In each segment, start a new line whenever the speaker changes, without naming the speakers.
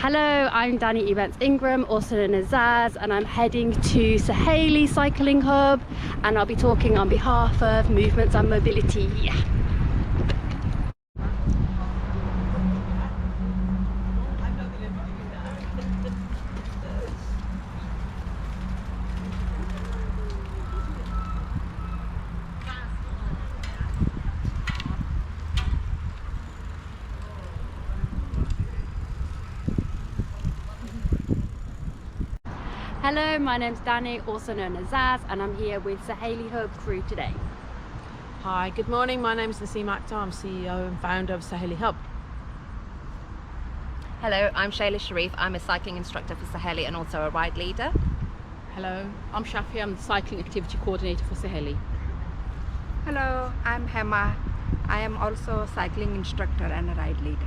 Hello, I'm Danni Ebanks-Ingram, also known as Zaz, and I'm heading to Sähëlï Cycling Hub, and I'll be talking on behalf of Movements and Mobility. Hello, my name's Danni, also known as Zaz, and I'm here with Sähëlï Hub crew today.
Hi, good morning. My name is Nasima Akhtar. I'm CEO and founder of Sähëlï Hub.
Hello, I'm Shayla Sharif. I'm a cycling instructor for Sähëlï and also a ride leader.
Hello, I'm Shafi. I'm the cycling activity coordinator for Sähëlï.
Hello, I'm Hema. I am also a cycling instructor and a ride leader.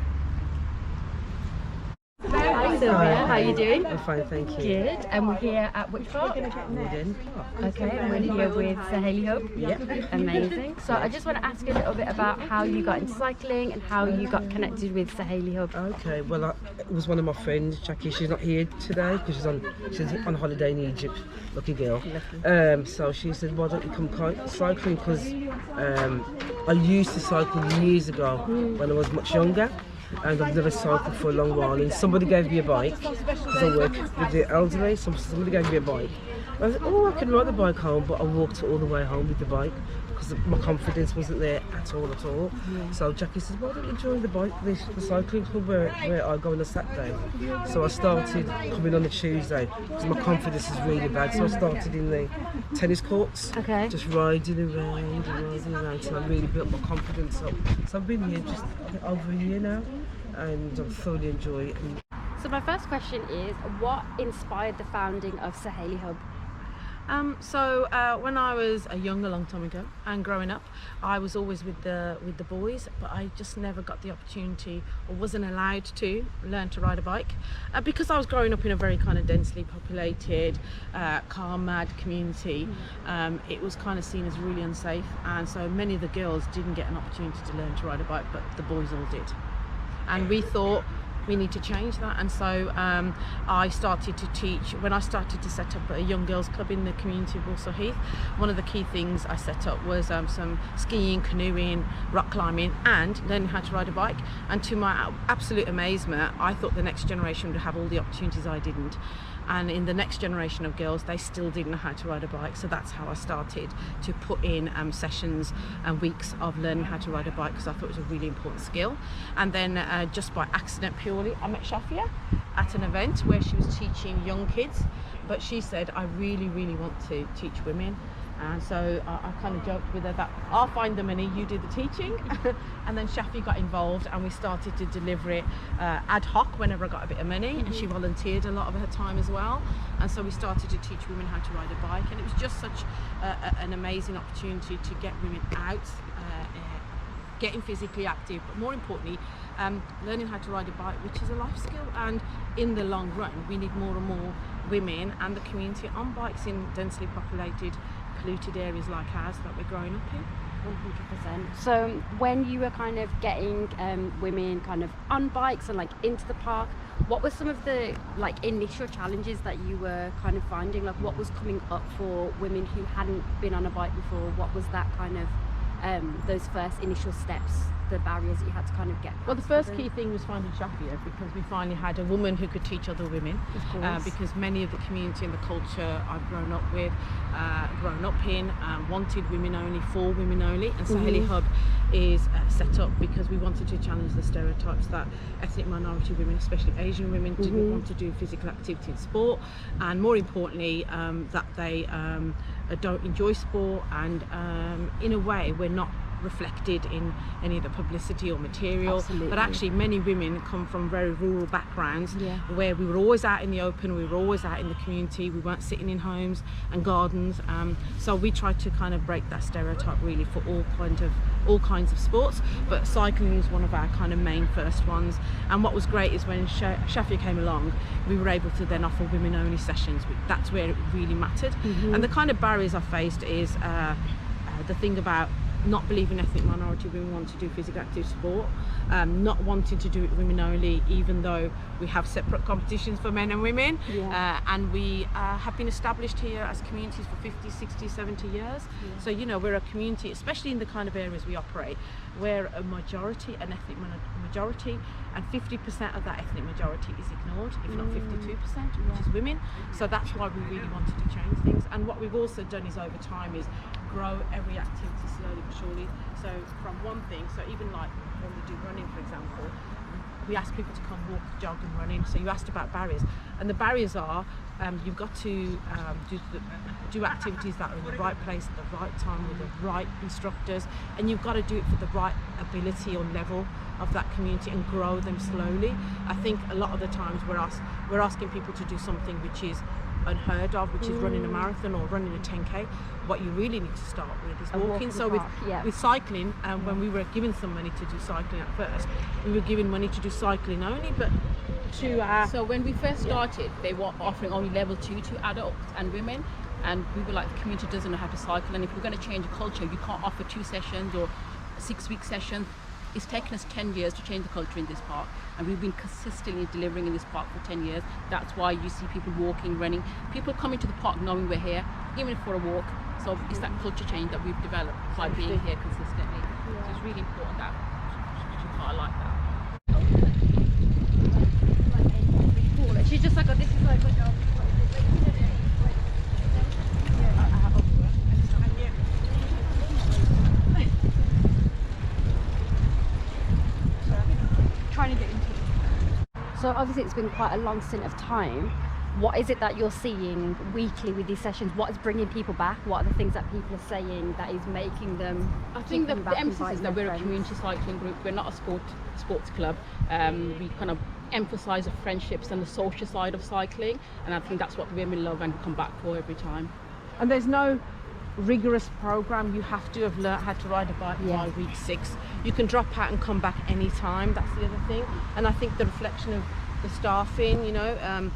Hi Sylvia, how are you doing?
I'm fine, thank you.
Good, and we're here at which park?
Wooden.
Okay, and we're here with Sähëlï Hub.
Yep.
Amazing. So I just want to ask you a little bit about how you got into cycling and how you got connected with Sähëlï Hub.
Okay, well, it was one of my friends, Jackie. She's not here today because she's on holiday in Egypt. Lucky girl. So she said, why don't you come cycling? Because I used to cycle years ago when I was much younger. And I've never cycled for a long while, and somebody gave me a bike because I work with the elderly. Somebody gave me a bike. I said, oh, I can ride the bike home, but I walked all the way home with the bike because my confidence wasn't there at all. Yeah. So Jackie said, why don't you join the cycling club where I go on a Saturday? So I started coming on a Tuesday because my confidence is really bad. So I started in the tennis courts, just riding around till I really built my confidence up. So I've been here just over a year now, and I thoroughly enjoy it.
So my first question is, what inspired the founding of Sähëlï Hub?
When I was a long time ago and growing up, I was always with the boys, but I just never got the opportunity or wasn't allowed to learn to ride a bike because I was growing up in a very kind of densely populated, car mad community. It was kind of seen as really unsafe, and so many of the girls didn't get an opportunity to learn to ride a bike, but the boys all did. And we thought, we need to change that, and so I started to teach. When I started to set up a young girls club in the community of Walsall Heath, one of the key things I set up was some skiing, canoeing, rock climbing, and learning how to ride a bike. And to my absolute amazement, I thought the next generation would have all the opportunities I didn't. And in the next generation of girls, they still didn't know how to ride a bike. So that's how I started to put in sessions and weeks of learning how to ride a bike, because I thought it was a really important skill. And then just by accident purely, I met Shafia at an event where she was teaching young kids, but she said, I really want to teach women. And so I kind of joked with her that I'll find the money, you do the teaching. And then Shafi got involved, and we started to deliver it ad hoc whenever I got a bit of money, and she volunteered a lot of her time as well. And so we started to teach women how to ride a bike, and it was just such an amazing opportunity to get women out, getting physically active, but more importantly, learning how to ride a bike, which is a life skill. And in the long run, we need more and more women and the community on bikes in densely populated, polluted areas like ours that we're growing up in.
100%. So when you were kind of getting women kind of on bikes and like into the park, what were some of the like initial challenges that you were kind of finding? Like what was coming up for women who hadn't been on a bike before? What was that kind of those first initial steps, the barriers that you had to kind of get past?
Well, the first key thing was finding Shafia, because we finally had a woman who could teach other women. Of course. Because many of the community and the culture I've grown up with, wanted women only, for women only, and Sähëlï Hub is set up because we wanted to challenge the stereotypes that ethnic minority women, especially Asian women, didn't want to do physical activity in sport, and more importantly, that they don't enjoy sport, and in a way we're not reflected in any of the publicity or material.
Absolutely.
But actually many women come from very rural backgrounds, where we were always out in the open, we were always out in the community, we weren't sitting in homes and gardens, so we tried to kind of break that stereotype really for all kinds of sports, but cycling is one of our kind of main first ones. And what was great is when Shafia came along, we were able to then offer women only sessions. That's where it really mattered. And the kind of barriers I faced is the thing about not believe in ethnic minority women want to do physical active sport, not wanting to do it women only, even though we have separate competitions for men and women. And we have been established here as communities for 50, 60, 70 years. So, you know, we're a community, especially in the kind of areas we operate, where a majority, an ethnic majority, and 50% of that ethnic majority is ignored, if not 52%, which is women. So that's why we really wanted to change things. And what we've also done is over time is grow every activity slowly but surely. So from one thing, so even like when we do running, for example, we ask people to come walk, jog and running. So you asked about barriers, and the barriers are you've got to do activities that are in the right place at the right time with the right instructors, and you've got to do it for the right ability or level of that community and grow them slowly. I think a lot of the times we're asking people to do something which is unheard of, which is running a marathon or running a 10k. What you really need to start with is walking. So with cycling, when we were given some money to do cycling at first, we were given money to do cycling only, but
So when we first started, they were offering only level 2 to adults and women, and we were like, the community doesn't know how to cycle, and if we're going to change a culture, you can't offer 2 sessions or 6-week sessions. It's taken us 10 years to change the culture in this park, and we've been consistently delivering in this park for 10 years. That's why you see people walking, running, people coming to the park knowing we're here, even for a walk. So it's that culture change that we've developed by being here consistently. So it's really important that you highlight that.
She's just like, oh, this is like my job. Trying to get into it. So obviously it's been quite a long stint of time. What is it that you're seeing weekly with these sessions? What is bringing people back? What are the things that people are saying that is making them?
I think the emphasis is that we're a community cycling group. We're not a sports club. We kind of emphasise the friendships and the social side of cycling, and I think that's what women love and come back for every time.
And there's no rigorous program. You have to have learnt how to ride a bike by week 6. You can drop out and come back anytime. That's the other thing. And I think the reflection of the staffing, you know,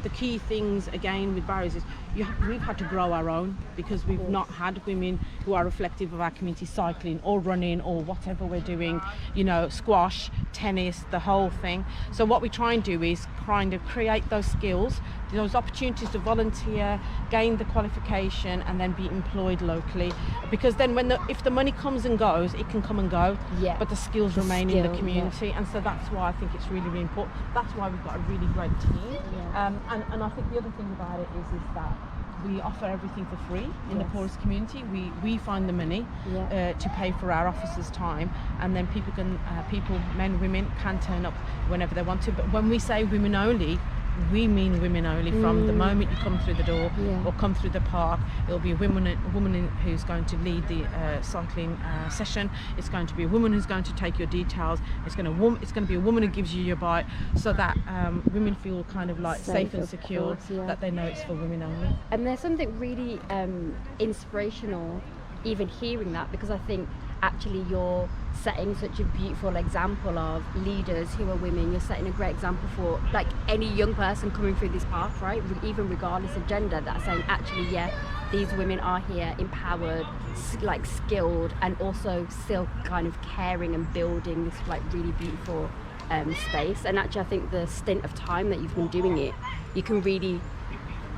the key things again with barriers is we've had to grow our own, because we've not had women who are reflective of our community cycling or running or whatever we're doing, you know, squash, tennis, the whole thing. So what we try and do is kind of create those skills, those opportunities to volunteer, gain the qualification and then be employed locally, because then if the money comes and goes, it can come and go, but the skills remain in the community. And so that's why I think it's really, really important. That's why we've got a really great team. And I think the other thing about it is that we offer everything for free in the poorest community. We find the money to pay for our officers' time, and then people, men, women, can turn up whenever they want to. But when we say women only, we mean women only. From the moment you come through the door or come through the park, it'll be a woman who's going to lead the cycling session. It's going to be a woman who's going to take your details. It's going to be a woman who gives you your bike, so that women feel kind of like safe and secure, that they know it's for women only.
And there's something really inspirational even hearing that, because I think actually you're setting such a beautiful example of leaders who are women. You're setting a great example for like any young person coming through this path, right, even regardless of gender, that's saying actually these women are here empowered, like skilled, and also still kind of caring and building this like really beautiful space. And actually I think the stint of time that you've been doing it, you can really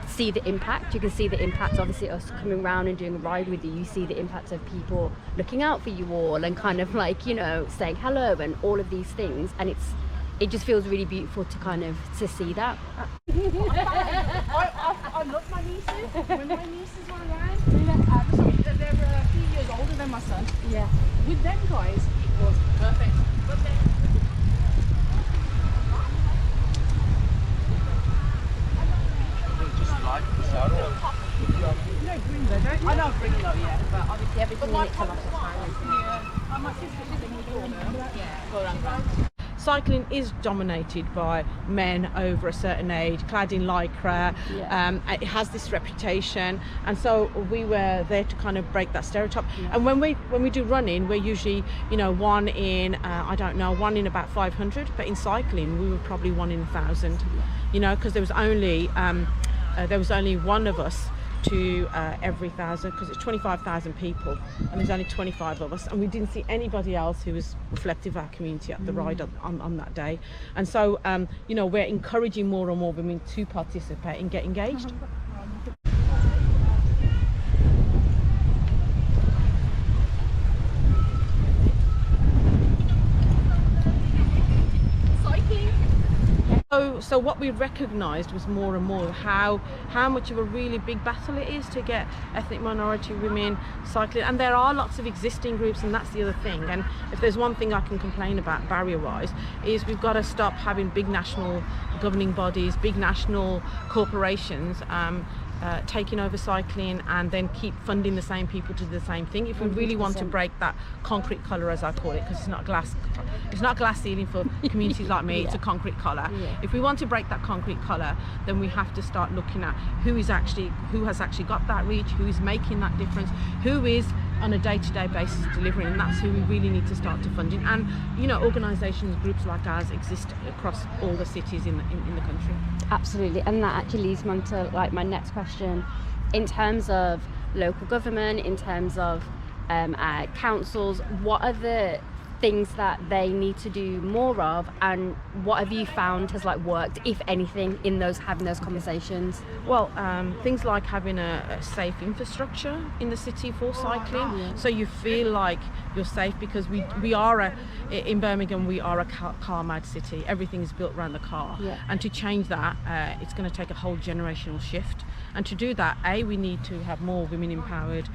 see the impact. You can see the impact, obviously us coming around and doing a ride with you see the impact of people looking out for you all and kind of like, you know, saying hello and all of these things, and it just feels really beautiful to kind of to see that.
I love my nieces. When my nieces were around, they're a few years older than my son. With them guys it was perfect, but then I don't bring it up yet, but obviously everything takes a lot of time. My sister's in the corner. Go around.
Cycling is dominated by men over a certain age, clad in lycra. It has this reputation, and so we were there to kind of break that stereotype. And when we do running, we're usually, you know, one in about 500, but in cycling we were probably 1 in 1,000. You know, because there was only one of us to every 1,000, because it's 25,000 people and there's only 25 of us, and we didn't see anybody else who was reflective of our community at the ride on that day. And so you know, we're encouraging more and more women to participate and get engaged. So what we recognised was more and more how much of a really big battle it is to get ethnic minority women cycling, and there are lots of existing groups, and that's the other thing. And if there's one thing I can complain about barrier-wise, is we've got to stop having big national governing bodies, big national corporations taking over cycling and then keep funding the same people to do the same thing. If we really want to break that concrete collar, as I call it, because it's not glass ceiling for communities like me, it's a concrete collar. If we want to break that concrete collar, then we have to start looking at who has actually got that reach, who is making that difference, who is on a day-to-day basis delivering, and that's who we really need to start to funding. And you know, organisations, groups like ours exist across all the cities in the country.
Absolutely, and that actually leads me on to like my next question. In terms of local government, in terms of councils, what are the things that they need to do more of, and what have you found has like worked, if anything, in having those conversations?
Well, things like having a safe infrastructure in the city for cycling, so you feel like you're safe, because we are in Birmingham, we are a car mad city. Everything is built around the car, and to change that, it's going to take a whole generational shift. And to do that, we need to have more women empowered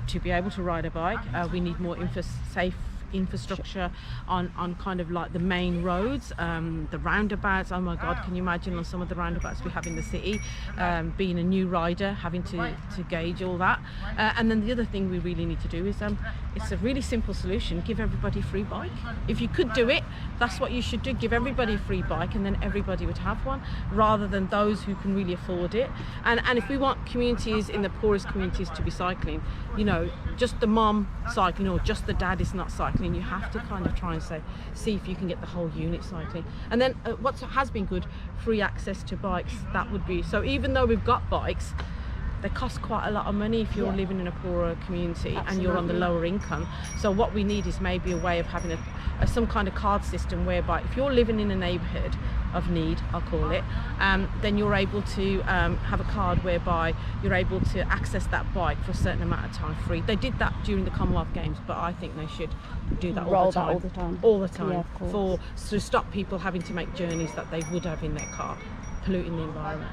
to be able to ride a bike. We need more safe infrastructure on kind of like the main roads, the roundabouts. Oh my God, can you imagine on some of the roundabouts we have in the city, being a new rider, having to gauge all that. And then the other thing we really need to do is, it's a really simple solution: give everybody a free bike. If you could do it, that's what you should do. Give everybody a free bike, and then everybody would have one, rather than those who can really afford it. And if we want communities in the poorest communities to be cycling, you know, just the mom cycling or just the dad is not cycling, you have to kind of try and see if you can get the whole unit cycling. And then what has been good, free access to bikes. That would be, so even though we've got bikes, they cost quite a lot of money if you're living in a poorer community and you're on the lower income. So what we need is maybe a way of having some kind of card system whereby if you're living in a neighbourhood of need, I'll call it, then you're able to have a card whereby you're able to access that bike for a certain amount of time free. They did that during the Commonwealth Games, but I think they should do that all the time, to stop people having to make journeys that they would have in their car, polluting the environment.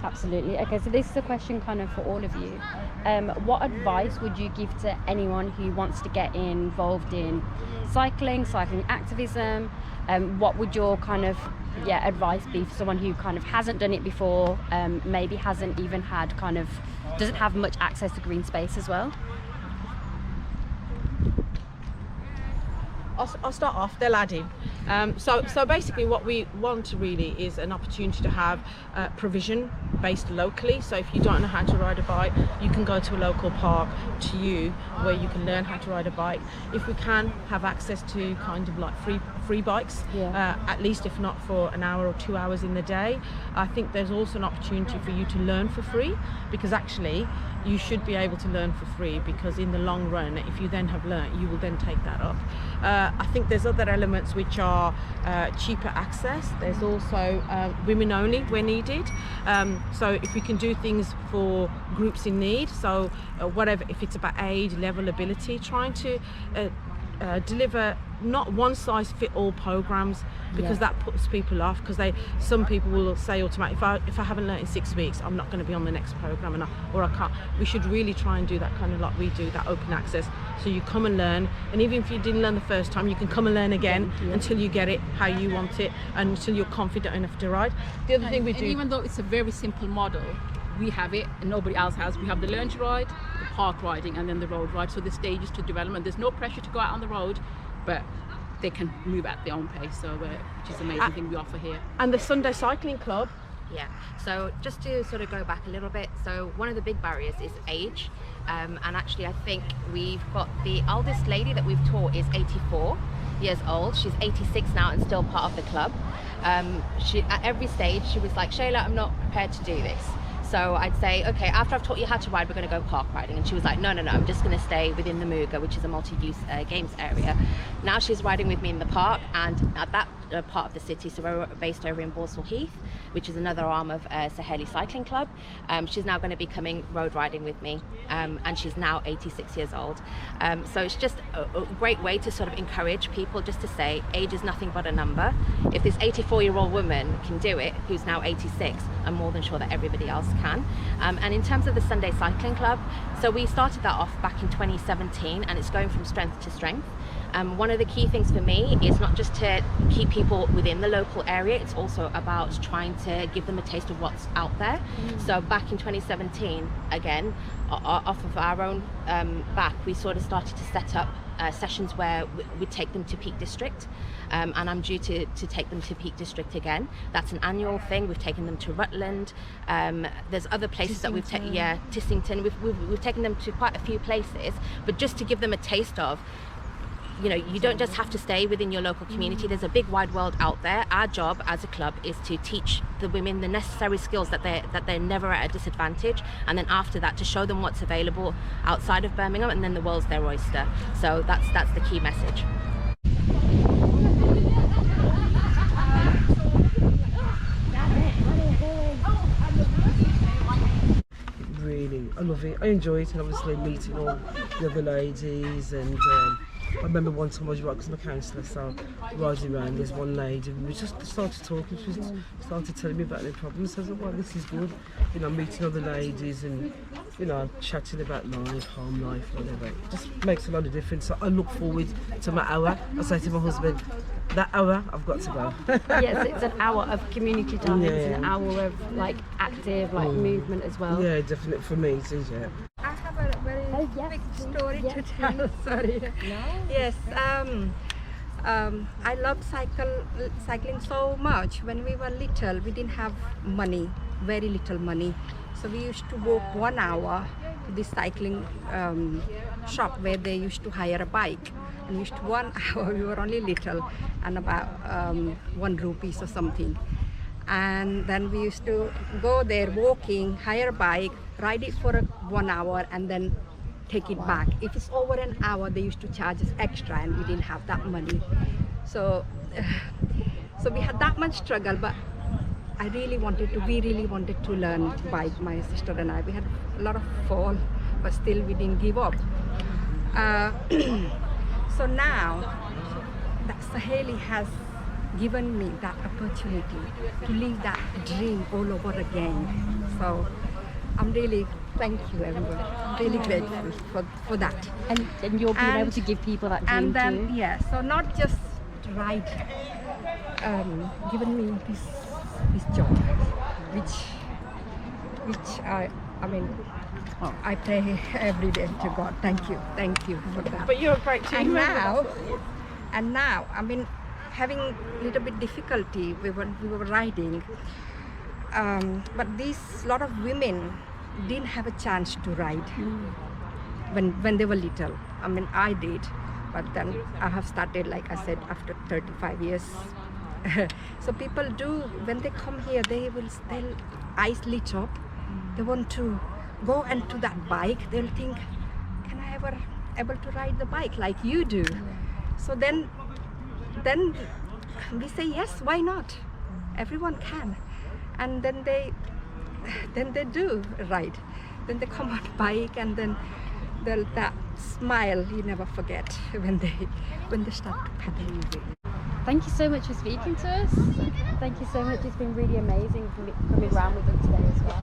Absolutely. Okay, so this is a question kind of for all of you. What advice would you give to anyone who wants to get involved in cycling activism? What would your kind of advice be for someone who kind of hasn't done it before, maybe hasn't even had doesn't have much access to green space as well?
I'll start off, they're ladding. So basically what we want really is an opportunity to have provision based locally. So if you don't know how to ride a bike, you can go to a local park to you where you can learn how to ride a bike. If we can have access to kind of like free bikes, at least if not for an hour or 2 hours in the day, I think there's also an opportunity for you to learn for free, because actually you should be able to learn for free, because in the long run, if you then have learnt, you will then take that up. I think there's other elements which are cheaper access. There's also women only where needed. So if we can do things for groups in need, so whatever, if it's about age, level, ability, trying to deliver not one size fit all programs, because that puts people off, because some people will say automatically, if I haven't learnt in 6 weeks, I'm not going to be on the next program, or I can't. We should really try and do that kind of like we do, that open access, so you come and learn, and even if you didn't learn the first time, you can come and learn again until you get it how you want it, and until you're confident enough to ride. The other thing we do,
even though it's a very simple model, we have it and nobody else has. We have the learn to ride, the park riding, and then the road ride. So the stages to development. There's no pressure to go out on the road, but they can move at their own pace. So which is an amazing thing we offer here.
And the Sunday Cycling Club.
Yeah, so just to sort of go back a little bit, so one of the big barriers is age, and actually I think we've got the oldest lady that we've taught is 84 years old. She's 86 now and still part of the club. She, at every stage, she was like, Shayla, I'm not prepared to do this. So I'd say, okay, after I've taught you how to ride, we're going to go park riding. And she was like, no, I'm just going to stay within the Muga, which is a multi-use games area. Now she's riding with me in the park, and at that part of the city, so we're based over in Borsal Heath, which is another arm of Sähëlï Cycling Club. She's now going to be coming road riding with me, and she's now 86 years old. So it's just a great way to sort of encourage people, just to say age is nothing but a number. If this 84-year-old woman can do it, who's now 86, I'm more than sure that everybody else can. And in terms of the Sunday Cycling Club, so we started that off back in 2017, and it's going from strength to strength. One of the key things for me is not just to keep people within the local area, it's also about trying to give them a taste of what's out there. So back in 2017, again, off of our own back, we sort of started to set up sessions where we take them to Peak District, and I'm due to take them to Peak District again. That's an annual thing. We've taken them to Rutland. There's other places that we've taken, Tissington. We've taken them to quite a few places, but just to give them a taste of, you know, you don't just have to stay within your local community. There's a big wide world out there. Our job as a club is to teach the women the necessary skills that they're never at a disadvantage, and then after that to show them what's available outside of Birmingham, and then the world's their oyster. So that's the key message.
Really, I love it. I enjoy it, and obviously meeting all the other ladies. And I remember one time I was right, because I'm a counsellor, so riding around, there's one lady, and we just started talking. She just started telling me about their problems. So I was like, well, this is good. You know, meeting other ladies and, you know, chatting about life, home life, whatever. It just makes a lot of difference. So I look forward to my hour. I say to my husband, that hour, I've got to go.
Yes, it's an hour of community time. It's an hour of like active movement as well.
Yeah, definitely for me it is, yeah.
I have a very quick story to tell. Sorry. Yes. I love cycling so much. When we were little, we didn't have money, very little money. So we used to walk 1 hour to the cycling shop where they used to hire a bike. And used to 1 hour, we were only little, and about 1 rupee or something. And then we used to go there walking, hire a bike, ride it for 1 hour, and then take it back. If it's over an hour, they used to charge us extra, and we didn't have that money. So we had that much struggle, but we really wanted to learn bike, my sister and I. We had a lot of fall, but still we didn't give up. So now that Sähëlï has given me that opportunity to live that dream all over again. So I'm really thankful, everyone. I'm really grateful for that.
And you're being able to give people that dream
and then,
too.
Yeah, so not just ride, given me this job, which I mean, I pray every day to God. Thank you for that.
But you're a great team.
And now, I mean, having a little bit difficulty, we were riding, but these lot of women didn't have a chance to ride when they were little. I mean, I did, but then I have started, like I said, after 35 years. So people do, when they come here, they'll eyes lit up. They want to go into that bike. They'll think, can I ever able to ride the bike like you do? So then we say, yes, why not? Everyone can. And then they do ride. Then they come on bike, and then that smile you never forget when they start to pedal.
Thank you so much for speaking to us. Thank you so much. It's been really amazing coming around with us today as well.